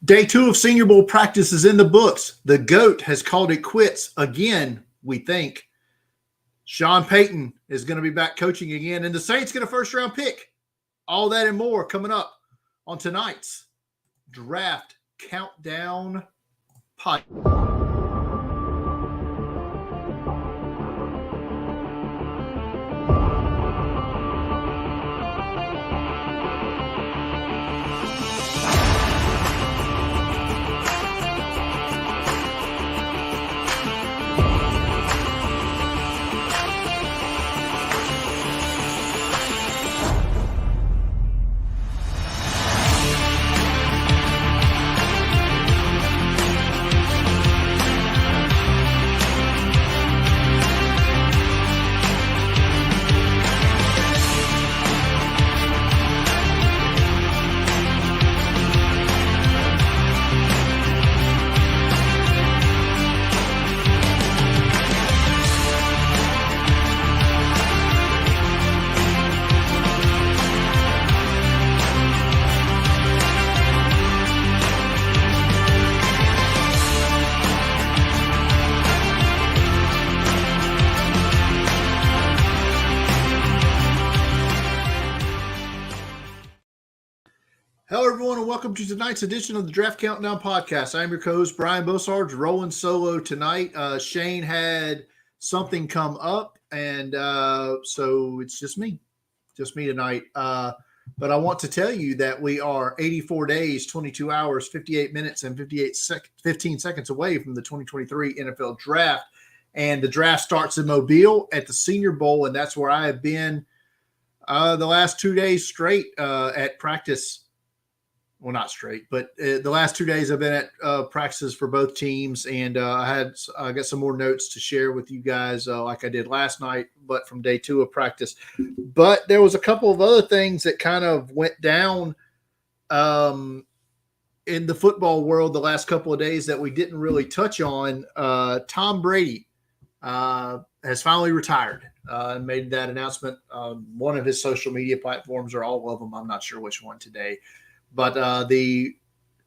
Day 2 of Senior Bowl practice is in the books. The GOAT has called it quits again, we think. Sean Payton is going to be back coaching again, and the Saints get a first-round pick. All that and more coming up on tonight's Draft Countdown podcast. Hello, everyone, and welcome to tonight's edition of the Draft Countdown podcast. I'm your co-host, Brian Bosarge, rolling solo tonight. Shane had something come up, and so it's just me tonight. But I want to tell you that we are 84 days, 22 hours, 58 minutes, and 15 seconds away from the 2023 NFL Draft. And the draft starts in Mobile at the Senior Bowl, and that's where I have been the last 2 days straight at practice. Well, not straight, but the last 2 days I've been at practices for both teams, and I got some more notes to share with you guys like I did last night, but from day 2 of practice. But there was a couple of other things that kind of went down in the football world the last couple of days that we didn't really touch on. Tom Brady has finally retired and made that announcement on one of his social media platforms, or all of them. I'm not sure which one today. But the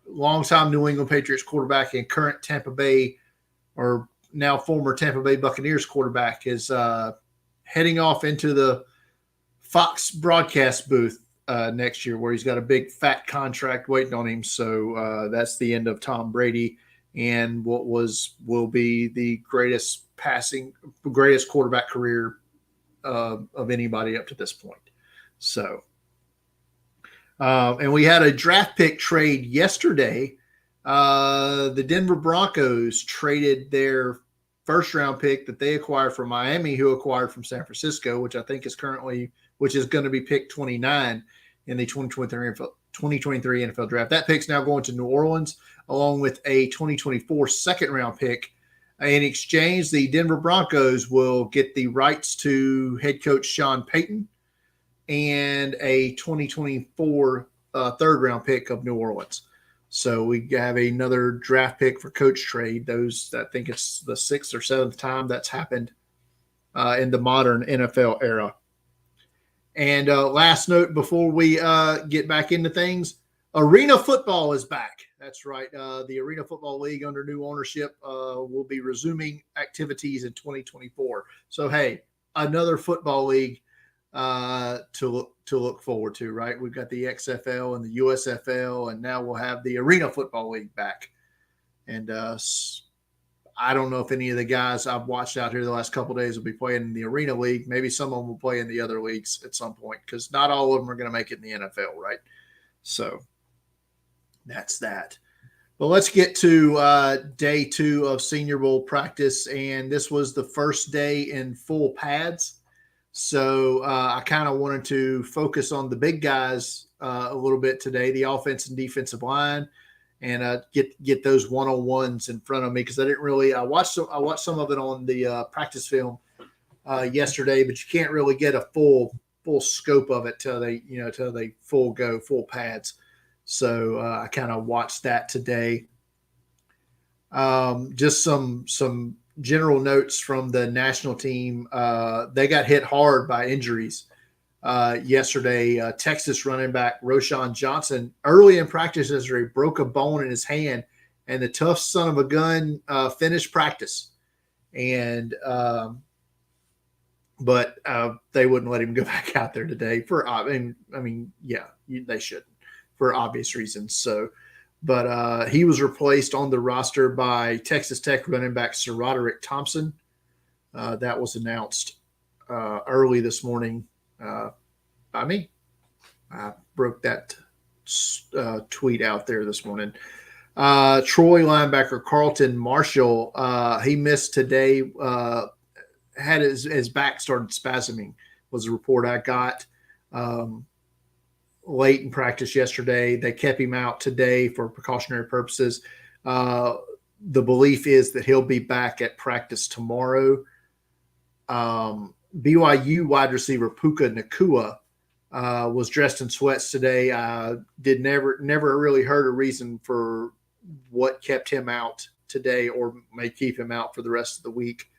longtime New England Patriots quarterback and current Tampa Bay, or now former Tampa Bay Buccaneers quarterback, is heading off into the Fox broadcast booth next year, where he's got a big fat contract waiting on him. So that's the end of Tom Brady and what will be the greatest quarterback career of anybody up to this point. So. And we had a draft pick trade yesterday. The Denver Broncos traded their first-round pick that they acquired from Miami, who acquired from San Francisco, which I think is going to be pick 29 in the 2023 NFL Draft. That pick's now going to New Orleans, along with a 2024 second-round pick. In exchange, the Denver Broncos will get the rights to head coach Sean Payton and a 2024 third-round pick of New Orleans. So we have another draft pick for coach trade. I think it's the 6th or 7th time that's happened in the modern NFL era. And last note before we get back into things, Arena Football is back. That's right. The Arena Football League under new ownership will be resuming activities in 2024. So, hey, another football league to look forward to, right? We've got the XFL and the USFL, and now we'll have the Arena Football League back. And I don't know if any of the guys I've watched out here the last couple of days will be playing in the Arena League. Maybe some of them will play in the other leagues at some point, because not all of them are going to make it in the NFL, right? So that's that. But let's get to day 2 of Senior Bowl practice, and this was the first day in full pads. So I kind of wanted to focus on the big guys a little bit today, the offense and defensive line, and get those one-on-ones in front of me, because I watched some of it on the practice film yesterday, but you can't really get a full scope of it till they full pads. So I kind of watched that today. Just some general notes from the national team. They got hit hard by injuries yesterday. Texas running back Roshan Johnson early in practice yesterday broke a bone in his hand, and the tough son of a gun finished practice. And but they wouldn't let him go back out there today they shouldn't for obvious reasons. So, but he was replaced on the roster by Texas Tech running back Sir Roderick Thompson. That was announced early this morning by me. I broke that tweet out there this morning. Troy linebacker Carlton Marshall, he missed today. Had his back started spasming, was a report I got late in practice yesterday. They kept him out today for precautionary purposes. The belief is that he'll be back at practice tomorrow. BYU wide receiver Puka Nakua was dressed in sweats today. Never really heard a reason for what kept him out today or may keep him out for the rest of the week.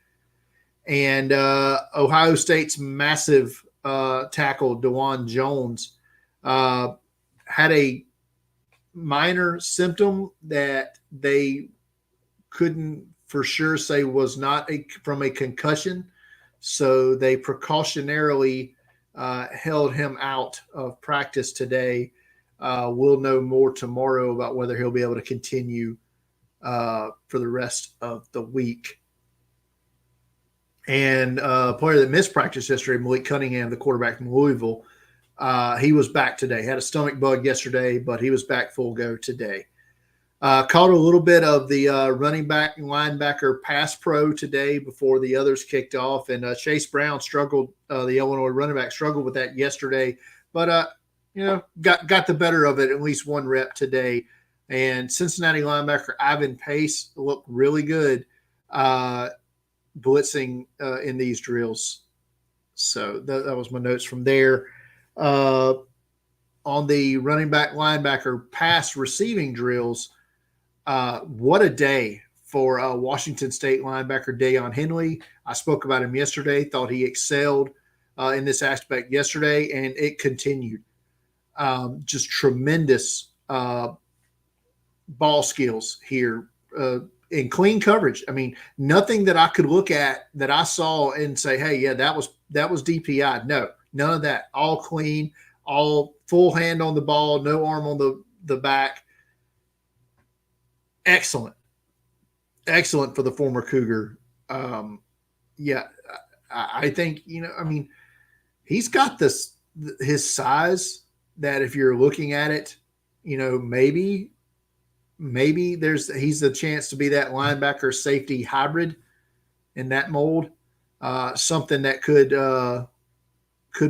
And Ohio State's massive tackle, DeJuan Jones, had a minor symptom that they couldn't for sure say was not from a concussion. So they precautionarily held him out of practice today. We'll know more tomorrow about whether he'll be able to continue for the rest of the week. And a player that missed practice yesterday, Malik Cunningham, the quarterback from Louisville, he was back today. Had a stomach bug yesterday, but he was back full go today. Caught a little bit of the running back and linebacker pass pro today before the others kicked off. And Chase Brown struggled, the Illinois running back struggled with that yesterday, but got the better of it, at least one rep today. And Cincinnati linebacker Ivan Pace looked really good blitzing in these drills. So that was my notes from there. On the running back linebacker pass receiving drills, what a day for Washington State linebacker Deion Henley. I spoke about him yesterday, thought he excelled in this aspect yesterday, and it continued. Just tremendous ball skills here in clean coverage. I mean, nothing that I could look at that I saw and say, hey, yeah, that was DPI. No, none of that. All clean, all full hand on the ball, no arm on the back. Excellent for the former Cougar. I think, he's got his size that if you're looking at it, maybe he's a chance to be that linebacker safety hybrid in that mold. Something that could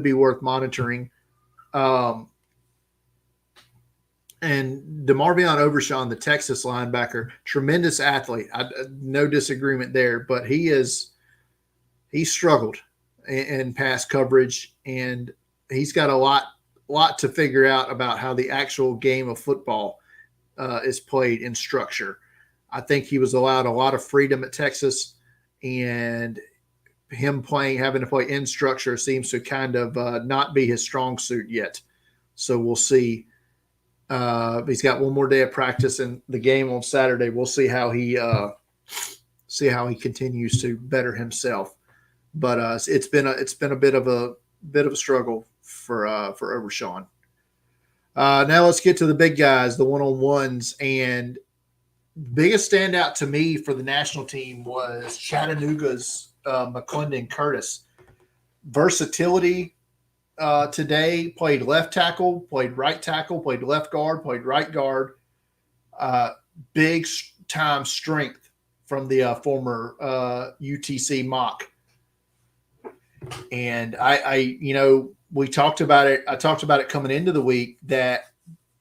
be worth monitoring. And DeMarvion Overshawn, the Texas linebacker, tremendous athlete. No disagreement there, but he struggled in pass coverage, and he's got a lot to figure out about how the actual game of football is played in structure. I think he was allowed a lot of freedom at Texas, and him having to play in structure seems to kind of not be his strong suit yet. So we'll see. He's got one more day of practice and the game on Saturday. We'll see how he continues to better himself. But it's been a bit of a struggle for Overshawn. Now let's get to the big guys, the one-on-ones, and biggest standout to me for the national team was Chattanooga's McClendon Curtis. Versatility. Today played left tackle, played right tackle, played left guard, played right guard. Big time strength from the former UTC mock. And we talked about it. I talked about it coming into the week that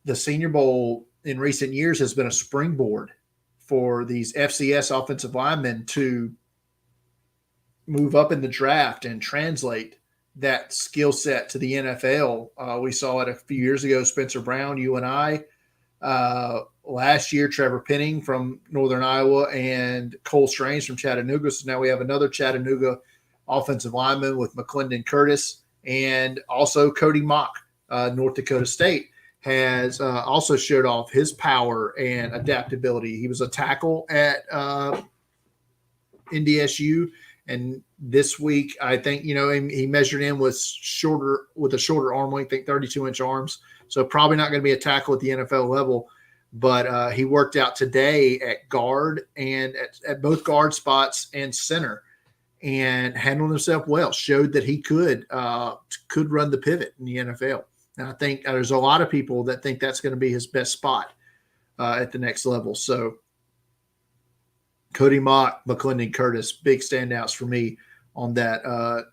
the Senior Bowl in recent years has been a springboard for these FCS offensive linemen to move up in the draft and translate that skill set to the NFL. We saw it a few years ago, Spencer Brown, you and I. Last year, Trevor Penning from Northern Iowa and Cole Strange from Chattanooga. So now we have another Chattanooga offensive lineman with McClendon Curtis. And also Cody Mock, North Dakota State, has also showed off his power and adaptability. He was a tackle at NDSU, and this week I think he measured in with a shorter arm length, I think 32-inch arms. So probably not going to be a tackle at the NFL level. But he worked out today at guard and at both guard spots and center, and handled himself well. Showed that he could run the pivot in the NFL. And I think there's a lot of people that think that's going to be his best spot at the next level. So Cody Mock, McClendon Curtis, big standouts for me on that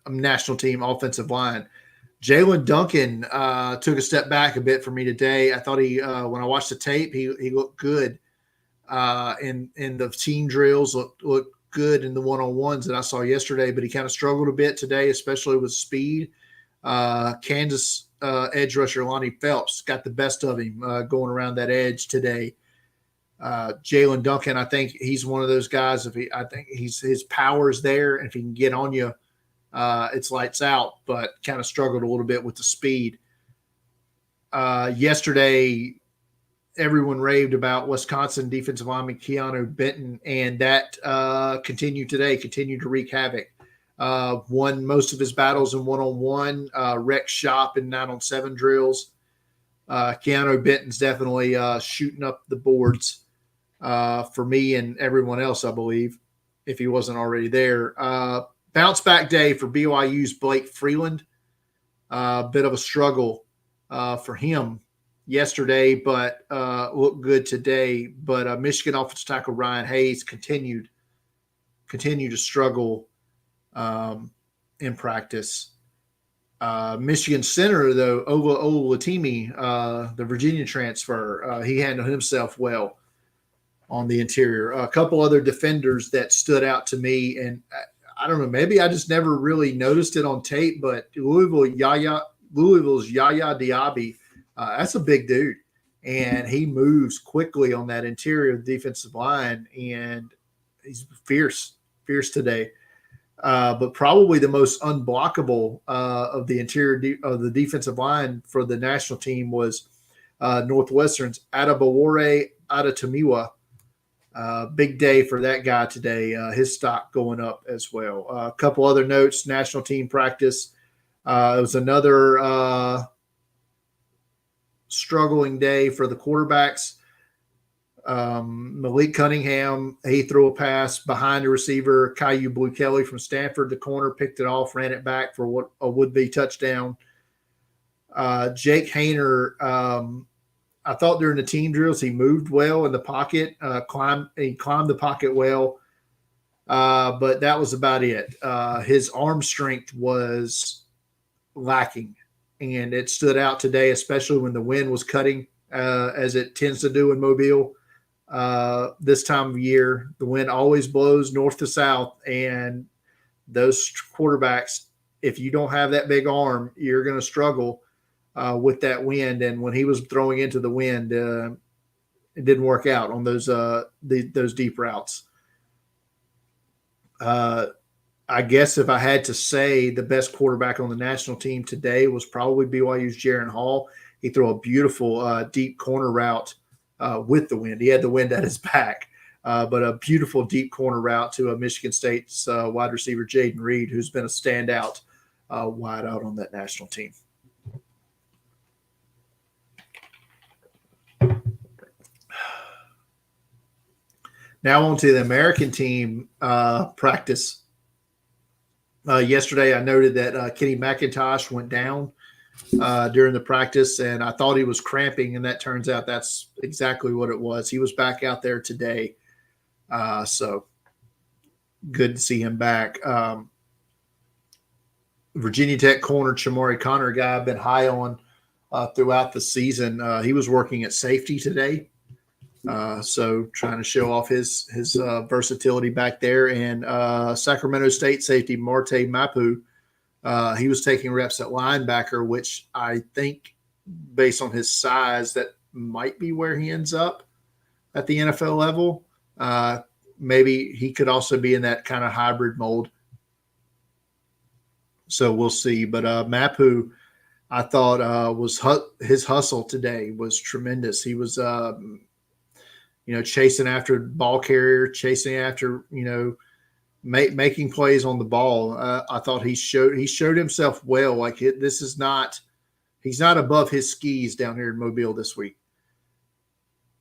national team offensive line. Jalen Duncan took a step back a bit for me today. I thought when I watched the tape, he looked good in the team drills, looked good in the one-on-ones that I saw yesterday, but he kind of struggled a bit today, especially with speed. Kansas edge rusher Lonnie Phelps got the best of him going around that edge today. Jalen Duncan, I think he's one of those guys. I think his power is there, and if he can get on you, it's lights out. But kind of struggled a little bit with the speed. Yesterday, everyone raved about Wisconsin defensive lineman Keanu Benton, and that continued today. Continued to wreak havoc. Won most of his battles in one-on-one, wrecked shop in 9-on-7 drills. Keanu Benton's definitely shooting up the boards for me and everyone else, I believe, if he wasn't already there. Bounce back day for BYU's Blake Freeland. Bit of a struggle for him yesterday, but looked good today. But Michigan offensive tackle Ryan Hayes continued to struggle in practice. Michigan center, though, Olatimi, the Virginia transfer, he handled himself well on the interior. A couple other defenders that stood out to me, and I don't know, maybe I just never really noticed it on tape, but Louisville's Yaya Diaby, that's a big dude, and he moves quickly on that interior defensive line, and he's fierce today. But probably the most unblockable of the interior of the defensive line for the national team was Northwestern's Adebawore Adetomiwa. Big day for that guy today. His stock going up as well. A couple other notes: national team practice. It was another struggling day for the quarterbacks. Malik Cunningham, he threw a pass behind the receiver. Caillou Blue Kelly from Stanford, the corner, picked it off, ran it back for a would-be touchdown. Jake Hayner, I thought during the team drills he moved well in the pocket, climbed the pocket well, but that was about it. His arm strength was lacking, and it stood out today, especially when the wind was cutting, as it tends to do in Mobile. This time of year, the wind always blows north to south, and those quarterbacks, if you don't have that big arm, you're going to struggle with that wind. And when he was throwing into the wind, it didn't work out on those deep routes. I guess if I had to say the best quarterback on the national team today was probably BYU's Jaron Hall. He threw a beautiful deep corner route with the wind. He had the wind at his back, but a beautiful deep corner route to Michigan State's wide receiver Jaden Reed, who's been a standout wide out on that national team. Now on to the American team practice. Yesterday, I noted that Kenny McIntosh went down during the practice, and I thought he was cramping, and that turns out that's exactly what it was. He was back out there today, so good to see him back. Virginia Tech corner Chamori Connor, guy I've been high on throughout the season. He was working at safety today. So trying to show off his versatility back there. And Sacramento State safety Marte Mapu, he was taking reps at linebacker, which I think based on his size, that might be where he ends up at the NFL level. Maybe he could also be in that kind of hybrid mold. So we'll see. But Mapu, I thought his hustle today was tremendous. He was, chasing after ball carrier, chasing after, making plays on the ball. I thought he showed himself well. Like this is not, he's not above his skis down here in Mobile this week.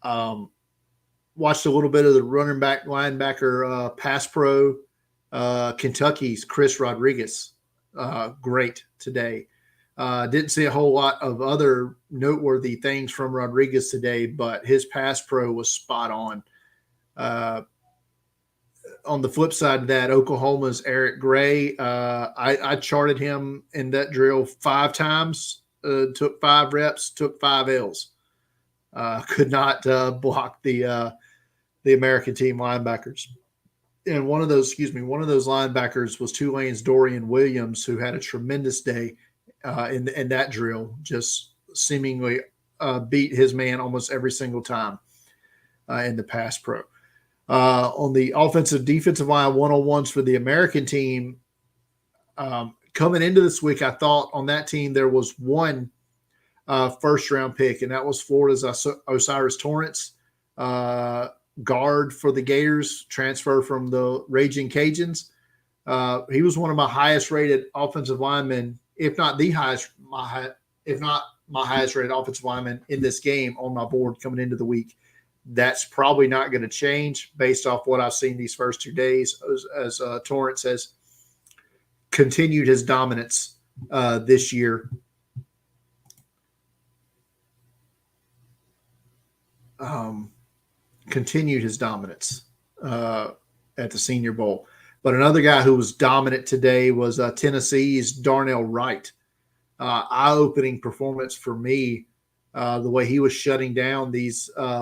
Watched a little bit of the running back linebacker pass pro. Kentucky's Chris Rodriguez, great today. Didn't see a whole lot of other noteworthy things from Rodriguez today, but his pass pro was spot on. On the flip side of that, Oklahoma's Eric Gray, I charted him in that drill 5 times, took 5 reps, took 5 L's. Could not block the American team linebackers. And one of those linebackers was Tulane's Dorian Williams, who had a tremendous day in that drill, just seemingly beat his man almost every single time in the pass pro. On the defensive line, one-on-ones for the American team, coming into this week, I thought on that team there was one first-round pick, and that was Florida's Osiris Torrance, guard for the Gators, transfer from the Raging Cajuns. He was one of my highest-rated offensive linemen, if not the highest, if not my highest-rated offensive lineman in this game on my board coming into the week. That's probably not going to change based off what I've seen these first 2 days, as Torrance has continued his dominance this year. Continued his dominance at the Senior Bowl. But another guy who was dominant today was Tennessee's Darnell Wright. Eye-opening performance for me. The way he was shutting down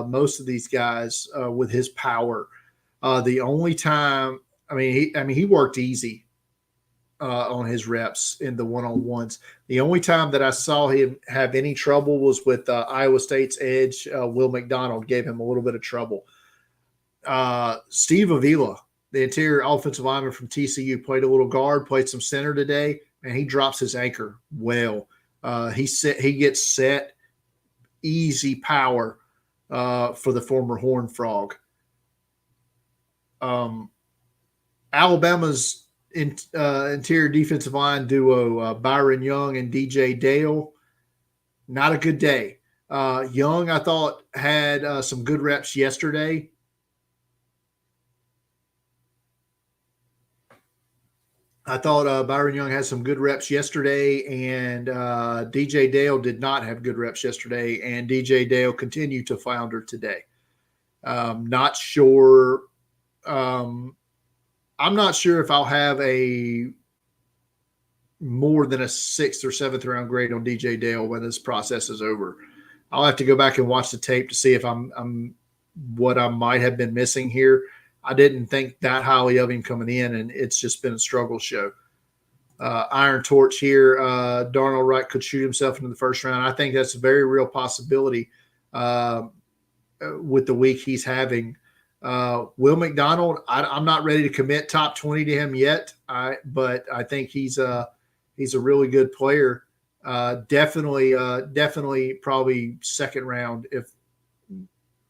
most of these guys with his power. The only time, he worked easy on his reps in the one-on-ones. The only time that I saw him have any trouble was with Iowa State's edge. Will McDonald gave him a little bit of trouble. Steve Avila, the interior offensive lineman from TCU, played a little guard, played some center today, and he drops his anchor well. He gets set. Easy power for the former Horned Frog. Alabama's interior defensive line duo, Byron Young and DJ Dale, not a good day. Young, I thought, had some good reps yesterday. I thought Byron Young had some good reps yesterday, and DJ Dale did not have good reps yesterday, and DJ Dale continued to flounder today. Not sure. I'm not sure if I'll have a more than a 6th or 7th round grade on DJ Dale when this process is over. I'll have to go back and watch the tape to see if I'm what I might have been missing here. I didn't think that highly of him coming in, and it's just been a struggle show. Iron Torch here. Darnell Wright could shoot himself into the first round. I think that's a very real possibility with the week he's having. Will McDonald, I'm not ready to commit top 20 to him yet, but I think he's a really good player. Definitely probably second round, if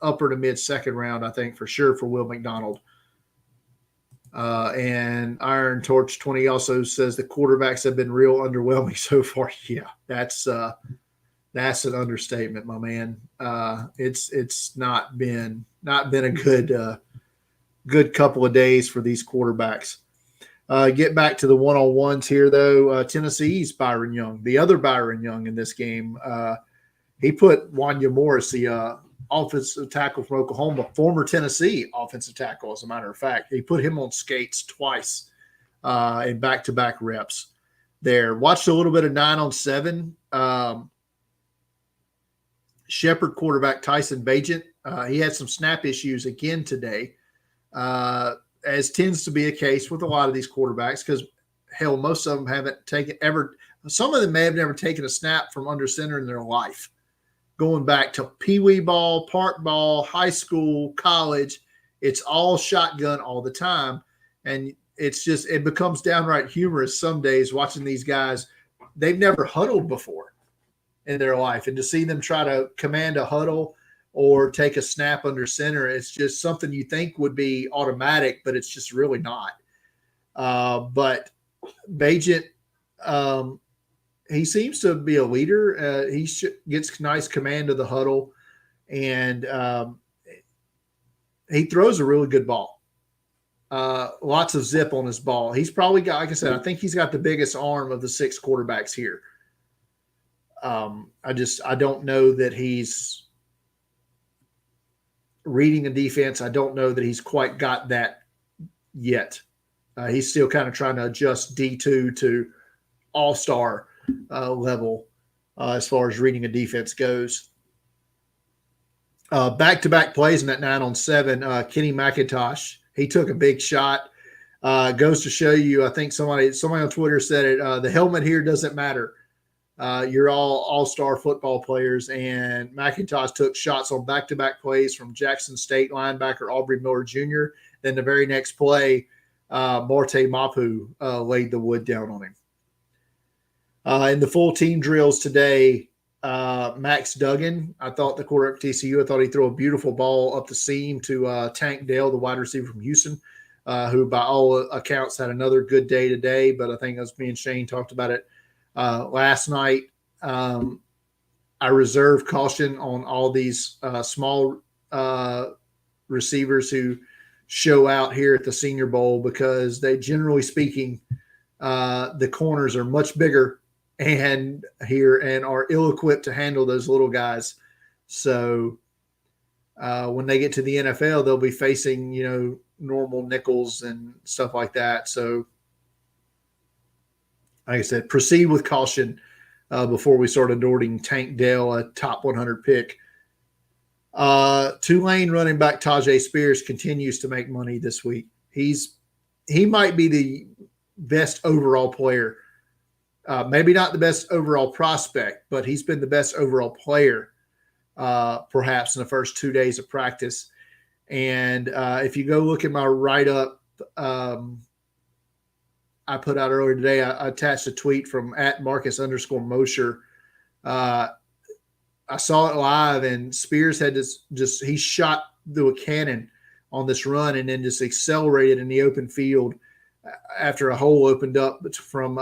upper to mid second round, I think for sure for Will McDonald. And Iron Torch 20 also says the quarterbacks have been real underwhelming so far. Yeah, that's an understatement, my man. It's not been a good couple of days for these quarterbacks. Get back to the one-on-ones here, though. Tennessee's Byron Young, the other Byron Young in this game, he put Wanya Morris, the offensive tackle from Oklahoma, former Tennessee offensive tackle, as a matter of fact. He put him on skates twice in back-to-back reps there. Watched a little bit of 9-on-7. Shepherd quarterback Tyson Bagent, he had some snap issues again today, as tends to be a case with a lot of these quarterbacks, because, hell, most of them haven't some of them may have never taken a snap from under center in their life. Going back to peewee ball, park ball, high school, college, it's all shotgun all the time. And it becomes downright humorous some days watching these guys. They've never huddled before in their life, and to see them try to command a huddle or take a snap under center, it's just something you think would be automatic, but it's just really not. But Bajent, he seems to be a leader. He gets nice command of the huddle, and he throws a really good ball. Lots of zip on his ball. He's probably got, like I said, I think he's got the biggest arm of the 6 quarterbacks here. I don't know that he's reading a defense. I don't know that he's quite got that yet. He's still kind of trying to adjust D2 to all-star level as far as reading a defense goes. Back-to-back plays in that 9-on-7. Kenny McIntosh, he took a big shot. Goes to show you, I think somebody on Twitter said it, the helmet here doesn't matter. You're all-star football players, and McIntosh took shots on back-to-back plays from Jackson State linebacker Aubrey Miller Jr. Then the very next play, Marte Mapu laid the wood down on him. In the full team drills today, Max Duggan, I thought the quarterback at TCU, I thought he threw a beautiful ball up the seam to Tank Dell, the wide receiver from Houston, who by all accounts had another good day today. But I think as me and Shane talked about it last night, I reserve caution on all these small receivers who show out here at the Senior Bowl, because they, generally speaking, the corners are much bigger and are ill-equipped to handle those little guys. So when they get to the NFL, they'll be facing, normal nickels and stuff like that. So like I said, proceed with caution before we start adoring Tank Dell, a top 100 pick. Tulane running back Tajay Spears continues to make money this week. He might be the best overall player. Maybe not the best overall prospect, but he's been the best overall player perhaps in the first 2 days of practice. And if you go look at my write-up I put out earlier today, I attached a tweet from @Marcus_Mosher. I saw it live, and Spears had he shot through a cannon on this run and then just accelerated in the open field after a hole opened up from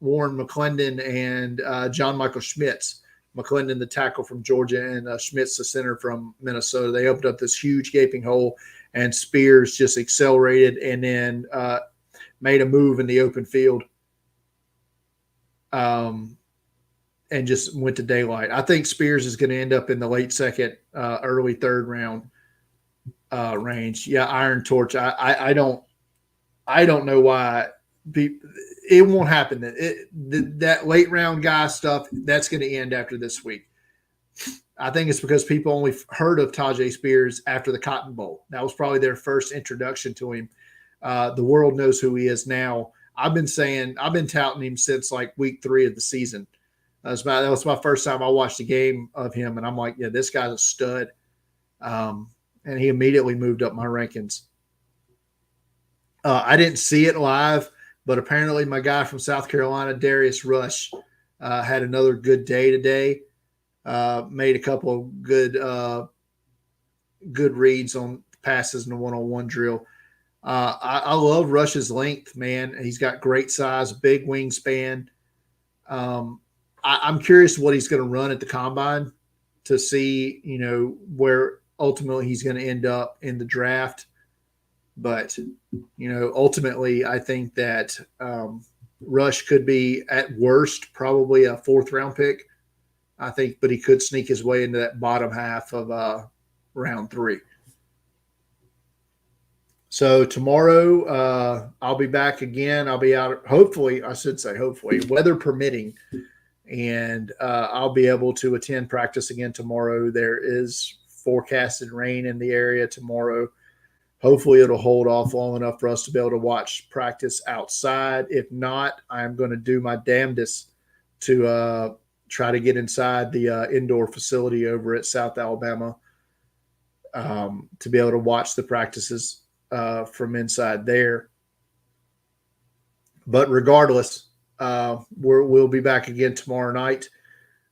Warren McClendon and John Michael Schmitz. McClendon, the tackle from Georgia, and Schmitz, the center from Minnesota. They opened up this huge gaping hole, and Spears just accelerated and then made a move in the open field and just went to daylight. I think Spears is going to end up in the late second, early third round range. Yeah, Iron Torch. I don't know why it won't happen. That late round guy stuff, that's going to end after this week. I think it's because people only heard of Tajay Spears after the Cotton Bowl. That was probably their first introduction to him. The world knows who he is now. I've been touting him since like week 3 of the season. That was my first time I watched a game of him, and I'm like, yeah, this guy's a stud. And he immediately moved up my rankings. I didn't see it live, but apparently my guy from South Carolina, Darius Rush, had another good day today. Made a couple of good reads on passes in the one-on-one drill. I love Rush's length, man. He's got great size, big wingspan. I'm curious what he's going to run at the combine to see, where ultimately he's going to end up in the draft. But, ultimately I think that Rush could be at worst probably a 4th round pick, I think, but he could sneak his way into that bottom half of round 3. So tomorrow I'll be back again. I'll be out, hopefully, weather permitting, and I'll be able to attend practice again tomorrow. There is forecasted rain in the area tomorrow. Hopefully it'll hold off long enough for us to be able to watch practice outside. If not, I'm going to do my damnedest to try to get inside the indoor facility over at South Alabama to be able to watch the practices from inside there. But regardless, we'll be back again tomorrow night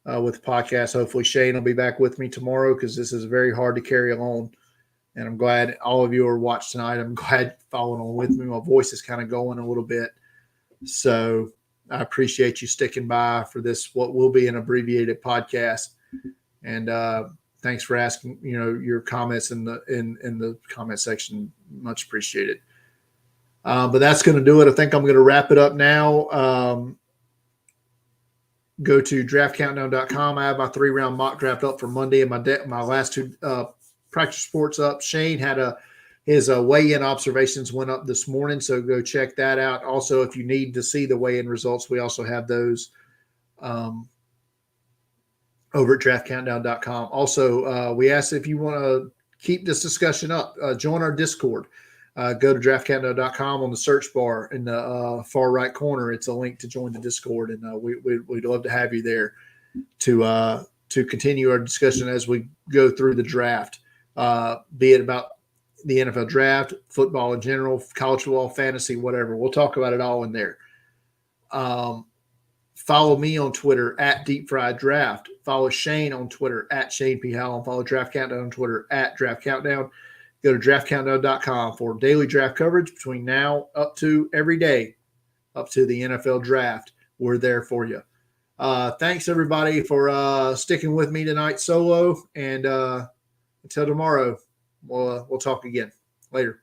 with the podcast. Hopefully Shane will be back with me tomorrow because this is very hard to carry along. And I'm glad all of you are watching tonight. I'm glad following on with me. My voice is kind of going a little bit. So I appreciate you sticking by for this, what will be an abbreviated podcast. And thanks for asking, your comments in the comment section. Much appreciated. But that's going to do it. I think I'm going to wrap it up now. Go to draftcountdown.com. I have my 3-round mock draft up for Monday and my last 2 practice sports up. Shane had his weigh-in observations went up this morning, so go check that out. Also, if you need to see the weigh-in results, we also have those over at draftcountdown.com. Also, we asked if you want to keep this discussion up, join our Discord. Go to draftcountdown.com. On the search bar in the far right corner, it's a link to join the Discord, and we'd love to have you there to continue our discussion as we go through the draft, be it about the NFL draft, football in general, college football, fantasy, whatever. We'll talk about it all in there. Follow me on Twitter at Deep Fried Draft. Follow Shane on Twitter at Shane P. Howell. Follow Draft Countdown on Twitter at Draft Countdown. Go to draftcountdown.com for daily draft coverage between now up to every day, up to the NFL draft. We're there for you. Thanks, everybody, for sticking with me tonight solo. And until tomorrow, we'll talk again. Later.